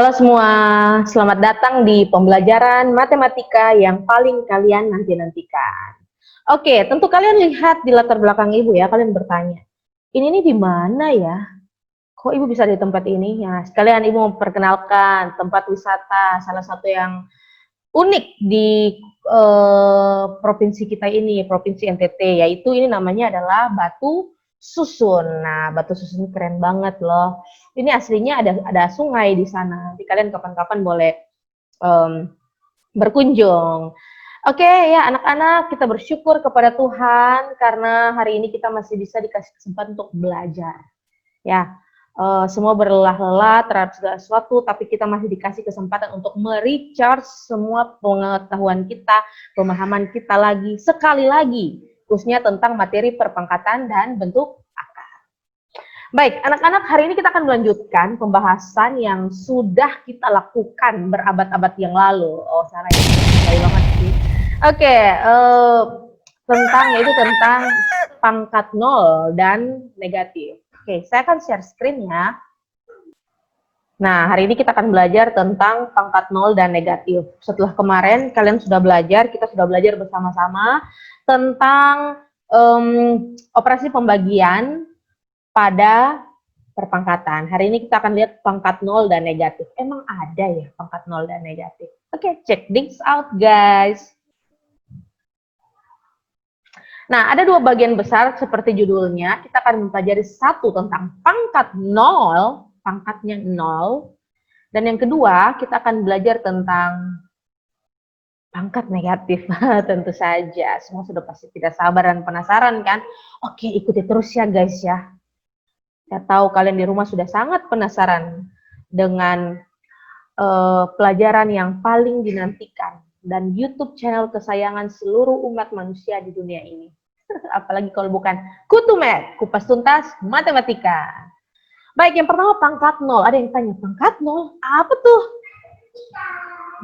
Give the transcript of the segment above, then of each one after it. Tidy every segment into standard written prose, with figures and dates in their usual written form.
Halo semua, selamat datang di pembelajaran matematika yang paling kalian nanti-nantikan. Oke, tentu kalian lihat di latar belakang ibu ya, kalian bertanya, ini nih di mana ya? Kok ibu bisa di tempat ini? Ya, sekalian ibu memperkenalkan tempat wisata, salah satu yang unik di provinsi kita ini, provinsi NTT, yaitu ini namanya adalah Batu Susun. Nah, Batu Susun keren banget loh. Ini aslinya ada sungai di sana. Nanti kalian kapan-kapan boleh berkunjung. Oke ya anak-anak, kita bersyukur kepada Tuhan karena hari ini kita masih bisa dikasih kesempatan untuk belajar. Ya, semua berlelah-lelah terhadap segala sesuatu, tapi kita masih dikasih kesempatan untuk merecharge semua pengetahuan kita, pemahaman kita lagi, sekali lagi, khususnya tentang materi perpangkatan dan bentuk akar. Baik, anak-anak, hari ini kita akan melanjutkan pembahasan yang sudah kita lakukan berabad-abad yang lalu. Oh, salah ya, baik banget sih. Oke, tentang pangkat nol dan negatif. Oke, saya akan share screen ya. Nah, hari ini kita akan belajar tentang pangkat nol dan negatif. Setelah kemarin kalian sudah belajar, kita sudah belajar bersama-sama tentang operasi pembagian pada perpangkatan. Hari ini kita akan lihat pangkat nol dan negatif. Emang ada ya pangkat nol dan negatif? Oke, check this out guys. Nah, ada dua bagian besar seperti judulnya. Kita akan mempelajari satu tentang pangkat nol, pangkatnya nol. Dan yang kedua, kita akan belajar tentang pangkat negatif. Tentu saja, semua sudah pasti tidak sabar dan penasaran kan? Oke, ikuti terus ya guys ya. Saya tahu kalian di rumah sudah sangat penasaran dengan pelajaran yang paling dinantikan dan YouTube channel kesayangan seluruh umat manusia di dunia ini. Apalagi kalau bukan Kutumet, kupas tuntas matematika. Baik, yang pertama pangkat nol. Ada yang tanya, pangkat nol apa tuh?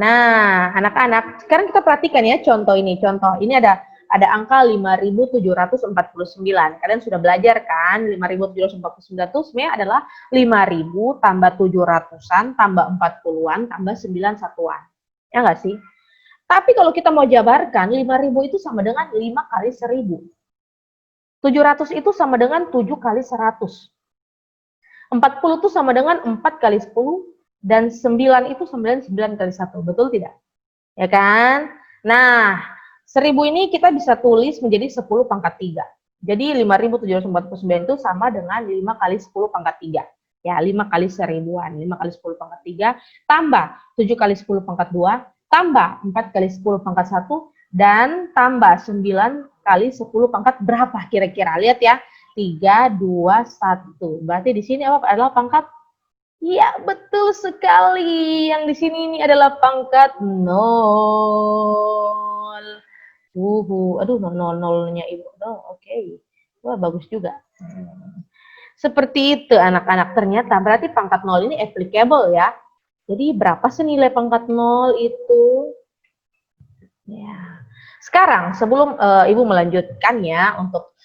Nah, anak-anak, sekarang kita perhatikan ya contoh ini. Contoh ini ada angka 5.749. Kalian sudah belajar kan? 5.749 itu sebenarnya adalah 5.000 tambah 700-an tambah 40-an tambah 9 satuan. Ya nggak sih? Tapi kalau kita mau jabarkan, 5.000 itu sama dengan 5 kali 1.000. 700 itu sama dengan 7 kali 100. 40 itu sama dengan 4 kali 10. Dan 9 itu sama dengan 9 kali 1. Betul tidak? Ya kan? Nah, 1.000 ini kita bisa tulis menjadi 10 pangkat 3. Jadi 5.749 itu sama dengan 5 kali 10 pangkat 3. Ya, 5 kali 1.000-an. 5 kali 10 pangkat 3 tambah 7 kali 10 pangkat 2 tambah 4 kali 10 pangkat 1 dan tambah 9 kali 10 pangkat berapa kira-kira? Lihat ya. 3, 2, 1. Berarti di sini apa adalah pangkat? Ya, betul sekali. Yang di sini ini adalah pangkat 0. Aduh, nol-nolnya ibu. Oh, oke. Wah, bagus juga. Seperti itu anak-anak. Ternyata berarti pangkat 0 ini applicable ya. Jadi berapa sih nilai pangkat 0 itu? Ya. Sekarang sebelum ibu melanjutkan ya untuk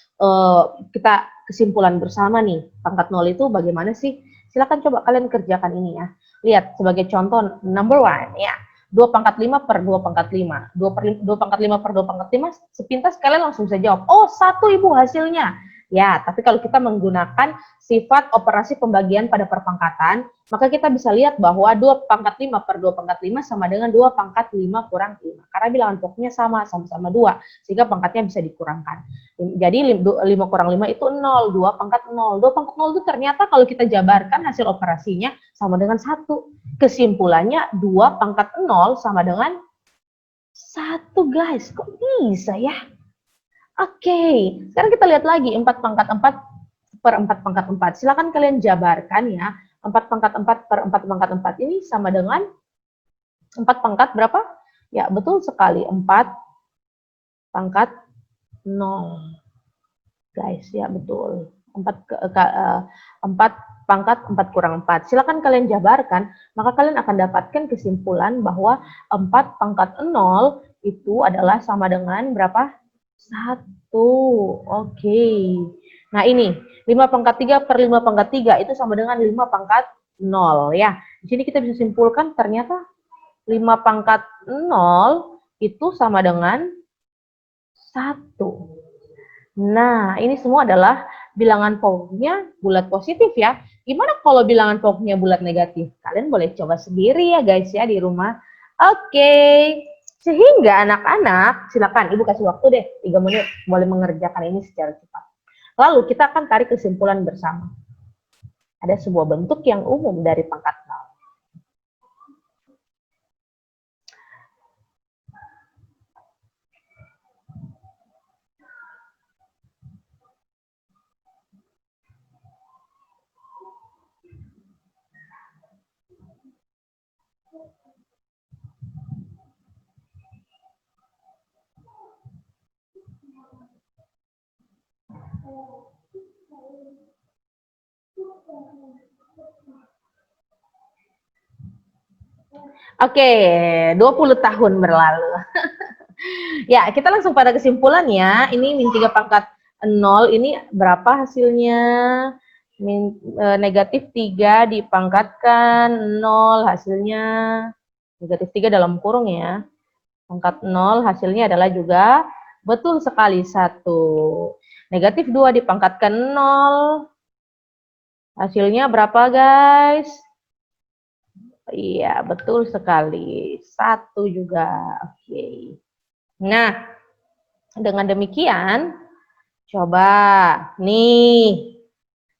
kita kesimpulan bersama nih. Pangkat 0 itu bagaimana sih? Silakan coba kalian kerjakan ini ya. Lihat sebagai contoh number 1 ya. 2 pangkat 5 per 2 pangkat 5. 2 pangkat 5 per 2 pangkat 5, sepintas kalian langsung bisa jawab. Oh, 1 ibu hasilnya. Ya, tapi kalau kita menggunakan sifat operasi pembagian pada perpangkatan, maka kita bisa lihat bahwa 2 pangkat 5 per 2 pangkat 5 sama dengan 2 pangkat 5 kurang 5. Karena bilangan pokoknya sama-sama 2, sehingga pangkatnya bisa dikurangkan. Jadi 5 kurang 5 itu 0, 2 pangkat 0. 2 pangkat 0 itu ternyata kalau kita jabarkan hasil operasinya sama dengan 1. Kesimpulannya 2 pangkat 0 sama dengan 1 guys. Kok bisa ya? Oke, sekarang kita lihat lagi 4 pangkat 4 per 4 pangkat 4. Silakan kalian jabarkan ya. 4 pangkat 4 per 4 pangkat 4 ini sama dengan 4 pangkat berapa? Ya, betul sekali. 4 pangkat 0. Guys, ya betul. 4 pangkat 4 kurang 4. Silakan kalian jabarkan, maka kalian akan dapatkan kesimpulan bahwa 4 pangkat 0 itu adalah sama dengan berapa? 1. Oke. Nah ini, 5 pangkat 3 per 5 pangkat 3 itu sama dengan 5 pangkat 0 ya. Di sini kita bisa simpulkan ternyata 5 pangkat 0 itu sama dengan 1. Nah, ini semua adalah bilangan pokoknya bulat positif ya. Gimana kalau bilangan pokoknya bulat negatif? Kalian boleh coba sendiri ya guys ya di rumah. Oke. Sehingga anak-anak, silakan Ibu kasih waktu deh 3 menit boleh mengerjakan ini secara cepat. Lalu kita akan tarik kesimpulan bersama. Ada sebuah bentuk yang umum dari pangkat 0. Oke, 20 tahun berlalu. Ya, kita langsung pada kesimpulannya. Ini min 3 pangkat 0, ini berapa hasilnya? Negatif 3 dipangkatkan 0, hasilnya negatif 3 dalam kurung ya. Pangkat 0 hasilnya adalah juga betul sekali 1. Negatif 2 dipangkatkan 0, hasilnya berapa guys? Iya, betul sekali. 1 juga. Oke. Nah, dengan demikian, coba nih,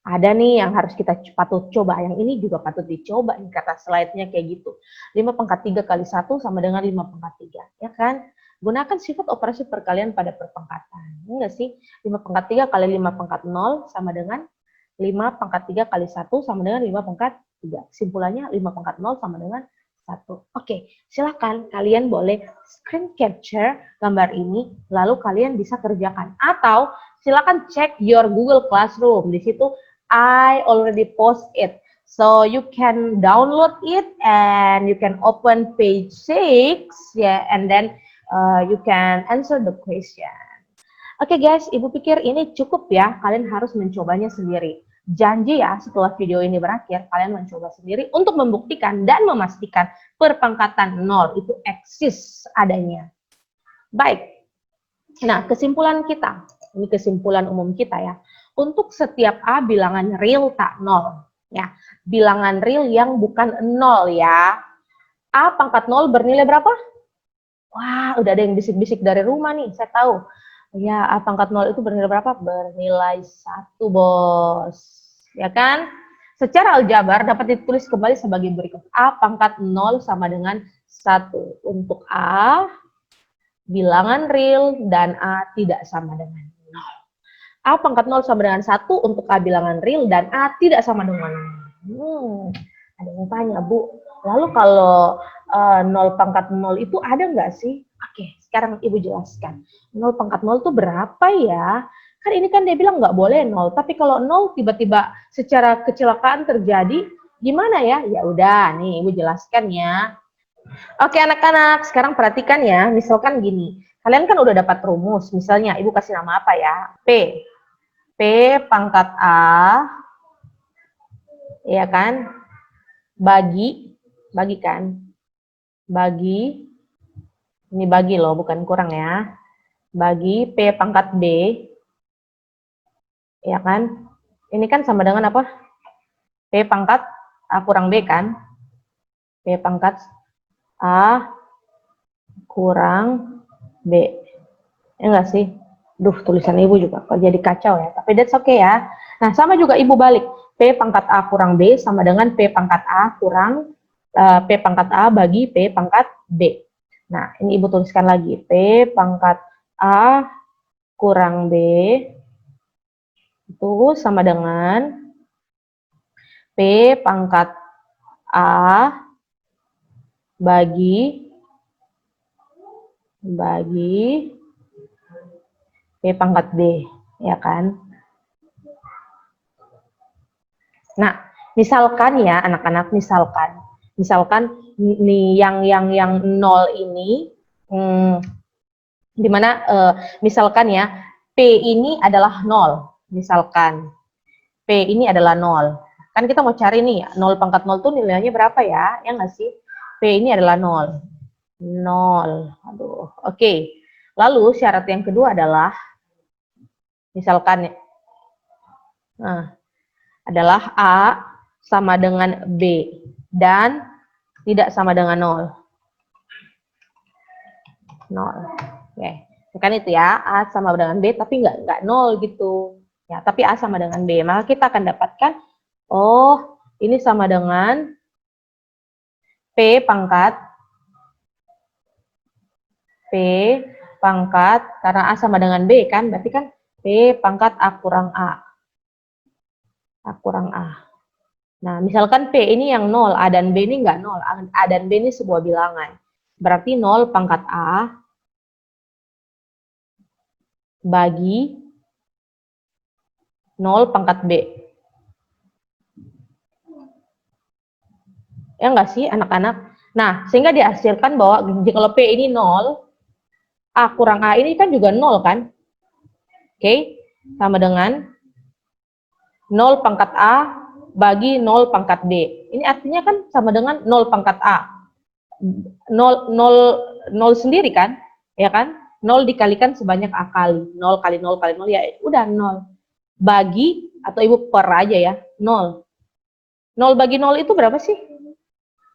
ada nih yang harus kita patut coba. Yang ini juga patut dicoba nih, kata slide-nya kayak gitu. 5 pangkat 3 kali 1 sama dengan 5 pangkat 3. Ya kan? Gunakan sifat operasi perkalian pada perpangkatan. Enggak sih? 5 pangkat 3 kali 5 pangkat 0 sama dengan 5 pangkat 3 kali 1 sama dengan 5 pangkat 3. Kesimpulannya 5 pangkat 0 sama dengan 1. Oke, silakan kalian boleh screen capture gambar ini, lalu kalian bisa kerjakan. Atau silakan cek your Google Classroom. Di situ I already post it. So you can download it and you can open page 6, yeah, and then you can answer the question. Oke guys, Ibu pikir ini cukup ya, kalian harus mencobanya sendiri. Janji ya, setelah video ini berakhir, kalian mencoba sendiri untuk membuktikan dan memastikan perpangkatan 0 itu eksis adanya. Baik, nah kesimpulan kita, ini kesimpulan umum kita ya. Untuk setiap A bilangan real tak 0. Ya, bilangan real yang bukan 0 ya. A pangkat 0 bernilai berapa? Wah, udah ada yang bisik-bisik dari rumah nih, saya tahu. Ya, A pangkat 0 itu bernilai berapa? Bernilai 1, bos. Ya kan? Secara aljabar dapat ditulis kembali sebagai berikut. A pangkat 0 sama dengan 1. Untuk A, bilangan real, dan A tidak sama dengan 0. A pangkat 0 sama dengan 1 untuk A bilangan real, dan A tidak sama dengan 0. Ada yang tanya, Bu, lalu kalau 0 pangkat 0 itu ada nggak sih? Oke, sekarang Ibu jelaskan. 0 pangkat 0 itu berapa ya? Kan ini kan dia bilang nggak boleh 0, tapi kalau 0 tiba-tiba secara kecelakaan terjadi, gimana ya? Ya udah, nih Ibu jelaskan ya. Oke anak-anak, sekarang perhatikan ya, misalkan gini. Kalian kan udah dapat rumus, misalnya Ibu kasih nama apa ya? P. P pangkat A, ya kan? Bagi kan? Bagi, ini bagi loh, bukan kurang ya. Bagi P pangkat B, ya kan? Ini kan sama dengan apa? P pangkat A kurang B kan? P pangkat A kurang B. Ya enggak sih? Duh, tulisan Ibu juga kok jadi kacau ya. Tapi that's okay ya. Nah, sama juga Ibu balik. P pangkat A kurang B sama dengan P pangkat A kurang P pangkat A bagi P pangkat B. Nah, ini Ibu tuliskan lagi. P pangkat A kurang B itu sama dengan P pangkat A bagi P pangkat B, ya kan? Nah, misalkan ya anak-anak, misalkan nih yang 0 ini, dimana misalkan ya P ini adalah 0, misalkan P ini adalah 0, Kan kita mau cari nih, 0 pangkat 0 tuh nilainya berapa ya? Ya nggak sih? P ini adalah 0. 0. Aduh, oke. Lalu syarat yang kedua adalah, misalkan, adalah A sama dengan B dan tidak sama dengan 0. 0. Oke. Kan itu ya, A sama dengan B tapi nggak 0 gitu. Ya, tapi A sama dengan B. Maka kita akan dapatkan, oh, ini sama dengan P pangkat karena A sama dengan B kan, berarti kan P pangkat A kurang A. A kurang A. Nah, misalkan P ini yang 0, A dan B ini nggak 0. A dan B ini sebuah bilangan. Berarti 0 pangkat A bagi 0 pangkat B. Ya nggak sih anak-anak? Nah, sehingga dihasilkan bahwa kalau P ini 0, A kurang A ini kan juga 0 kan? Oke, sama dengan 0 pangkat A bagi 0 pangkat B. Ini artinya kan sama dengan 0 pangkat A. 0 sendiri kan? Ya kan? 0 dikalikan sebanyak A kali. 0 kali 0 kali 0 ya udah 0. Bagi, atau ibu per aja ya, 0. 0 bagi 0 itu berapa sih?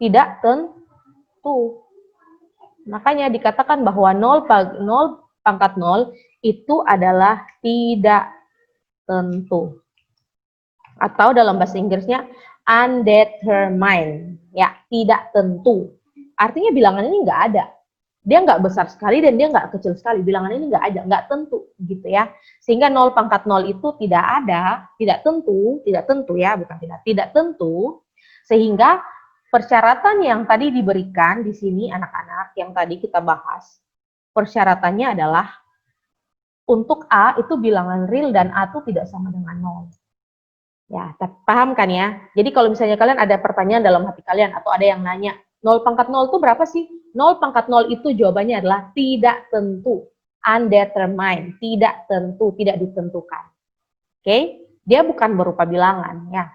Tidak tentu. Makanya dikatakan bahwa 0 pangkat 0 itu adalah tidak tentu. Atau dalam bahasa Inggrisnya undetermined, ya, tidak tentu. Artinya bilangan ini nggak ada. Dia nggak besar sekali dan dia nggak kecil sekali. Bilangan ini nggak ada, nggak tentu gitu ya. Sehingga 0 pangkat 0 itu tidak ada, tidak tentu ya, bukan tidak tentu. Sehingga persyaratan yang tadi diberikan di sini anak-anak yang tadi kita bahas, persyaratannya adalah untuk A itu bilangan real dan A itu tidak sama dengan 0. Ya, paham kan ya? Jadi kalau misalnya kalian ada pertanyaan dalam hati kalian atau ada yang nanya, 0 pangkat 0 itu berapa sih? 0 pangkat 0 itu jawabannya adalah tidak tentu. Undetermined, tidak tentu, tidak ditentukan. Oke? Dia bukan berupa bilangan, ya.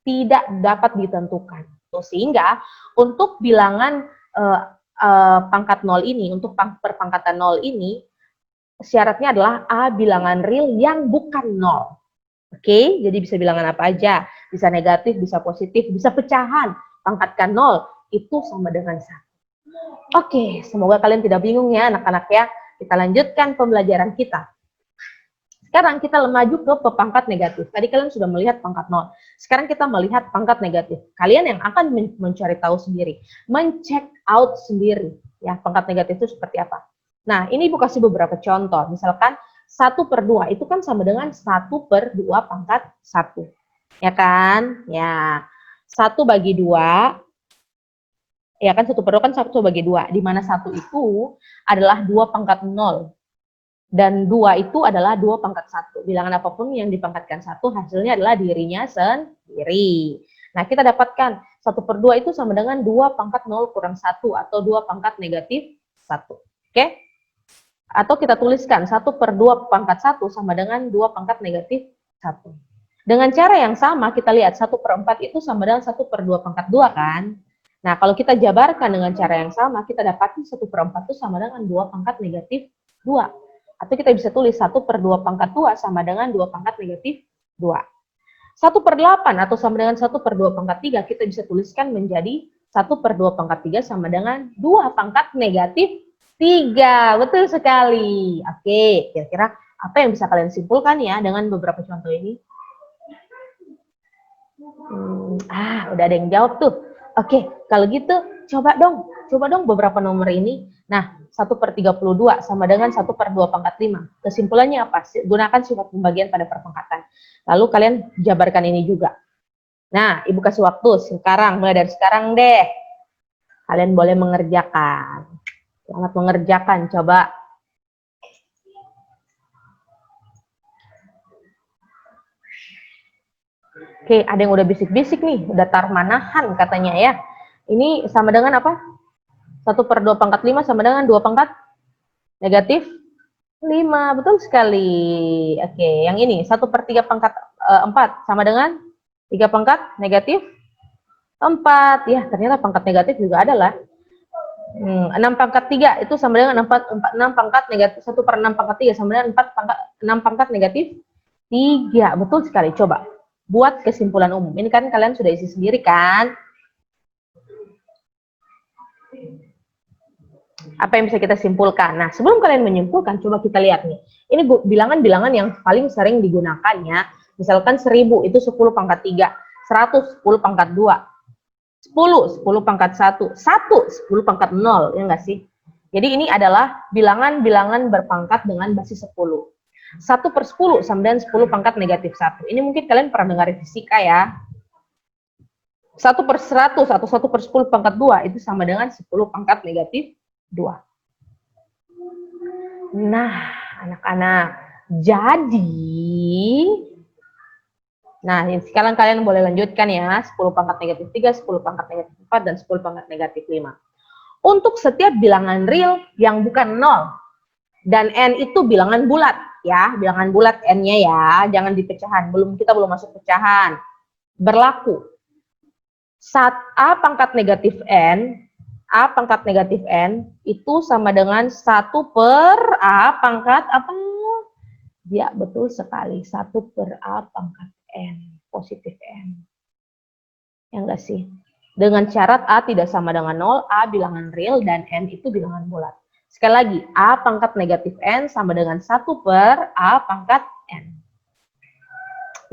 Tidak dapat ditentukan. Sehingga untuk bilangan pangkat 0 ini, untuk perpangkatan 0 ini, syaratnya adalah A bilangan real yang bukan 0. Oke, jadi bisa bilangan apa aja. Bisa negatif, bisa positif, bisa pecahan. Pangkatkan 0, itu sama dengan 1. Oke, semoga kalian tidak bingung ya anak-anak ya. Kita lanjutkan pembelajaran kita. Sekarang kita maju ke pangkat negatif. Tadi kalian sudah melihat pangkat 0. Sekarang kita melihat pangkat negatif. Kalian yang akan mencari tahu sendiri. Men-check out sendiri. Ya, pangkat negatif itu seperti apa. Nah, ini Ibu kasih beberapa contoh. Misalkan 1/2 itu kan sama dengan 1/2 pangkat 1. Ya kan? Ya. 1 bagi 2. Ya kan 1/2 kan 1 bagi 2. Di mana 1 itu adalah 2 pangkat 0. Dan 2 itu adalah 2 pangkat 1. Bilangan apapun yang dipangkatkan 1 hasilnya adalah dirinya sendiri. Nah, kita dapatkan 1/2 itu sama dengan 2 pangkat 0 kurang 1 atau 2 pangkat negatif 1. Oke? Atau kita tuliskan 1/2 pangkat 1 sama dengan 2 pangkat negatif 1. Dengan cara yang sama, kita lihat 1/4 itu sama dengan 1/2 pangkat 2 kan? Nah, kalau kita jabarkan dengan cara yang sama, kita dapati 1/4 itu sama dengan 2 pangkat negatif 2. Atau kita bisa tulis 1/2 pangkat 2 sama dengan 2 pangkat negatif 2. 1/8 atau sama dengan 1/2 pangkat 3, kita bisa tuliskan menjadi 1/2 pangkat 3 sama dengan 2 pangkat negatif 3, betul sekali. Oke, kira-kira apa yang bisa kalian simpulkan ya dengan beberapa contoh ini? Udah ada yang jawab tuh. Oke, kalau gitu coba dong beberapa nomor ini. Nah, 1/32 sama dengan 1/2 pangkat 5. Kesimpulannya apa? Gunakan sifat pembagian pada perpangkatan. Lalu kalian jabarkan ini juga. Nah, Ibu kasih waktu sekarang, mulai dari sekarang deh. Kalian boleh mengerjakan. Selamat mengerjakan, coba. Oke, ada yang udah bisik-bisik nih, udah tarmanahan katanya ya. Ini sama dengan apa? 1/2 pangkat 5 sama dengan 2 pangkat negatif 5, betul sekali. Oke, yang ini 1/3 pangkat 4 sama dengan 3 pangkat negatif 4. Ya, ternyata pangkat negatif juga ada lah. 6 pangkat 3 itu sama dengan 6 pangkat negatif 1/6 pangkat 3 sama dengan 6 pangkat negatif 3. Betul sekali. Coba buat kesimpulan umum. Ini kan kalian sudah isi sendiri kan? Apa yang bisa kita simpulkan? Nah, sebelum kalian menyimpulkan, coba kita lihat nih. Ini bilangan-bilangan yang paling sering digunakan ya. Misalkan 1000 itu 10 pangkat 3, 100 10 pangkat 2, 10 pangkat 1, 10 pangkat 0, ya enggak sih? Jadi ini adalah bilangan-bilangan berpangkat dengan basis 10. 1/10 sama dengan 10 pangkat negatif 1. Ini mungkin kalian pernah dengar di fisika ya. 1/100 atau 1/10 pangkat 2 itu sama dengan 10 pangkat negatif 2. Nah, anak-anak, nah, sekarang kalian boleh lanjutkan ya, 10 pangkat negatif 3, 10 pangkat negatif 4, dan 10 pangkat negatif 5. Untuk setiap bilangan real yang bukan 0, dan N itu bilangan bulat, ya, bilangan bulat N-nya ya, jangan di pecahan, kita belum masuk pecahan. Berlaku, saat A pangkat negatif N itu sama dengan 1 per A pangkat apa? Ya, betul sekali, 1 per A pangkat N, positif N. Ya enggak sih? Dengan syarat A tidak sama dengan 0, A bilangan real, dan N itu bilangan bulat. Sekali lagi, A pangkat negatif N sama dengan 1 per A pangkat N.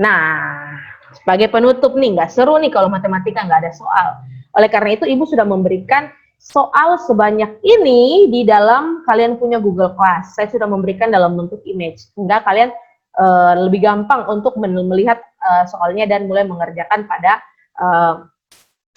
Nah, sebagai penutup nih, nggak seru nih kalau matematika nggak ada soal. Oleh karena itu, Ibu sudah memberikan soal sebanyak ini di dalam kalian punya Google Class. Saya sudah memberikan dalam bentuk image, sehingga kalian lebih gampang untuk melihat soalnya dan mulai mengerjakan pada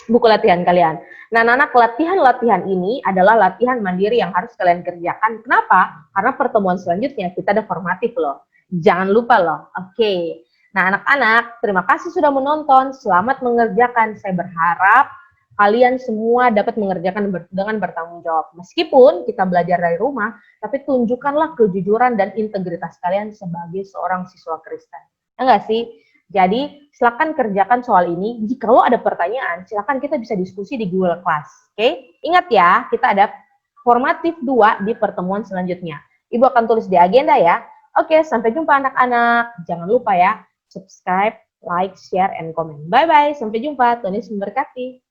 buku latihan kalian. Nah, anak-anak, latihan-latihan ini adalah latihan mandiri yang harus kalian kerjakan. Kenapa? Karena pertemuan selanjutnya kita ada formatif loh. Jangan lupa loh. Oke. Nah, anak-anak, terima kasih sudah menonton. Selamat mengerjakan. Saya berharap kalian semua dapat mengerjakan dengan bertanggung jawab. Meskipun kita belajar dari rumah, tapi tunjukkanlah kejujuran dan integritas kalian sebagai seorang siswa Kristen. Enggak sih? Jadi, silakan kerjakan soal ini. Jika ada pertanyaan, silakan kita bisa diskusi di Google Class. Oke? Ingat ya, kita ada formatif 2 di pertemuan selanjutnya. Ibu akan tulis di agenda ya. Oke, sampai jumpa anak-anak. Jangan lupa ya, subscribe, like, share, and comment. Bye-bye. Sampai jumpa. Tuhan Yesus memberkati.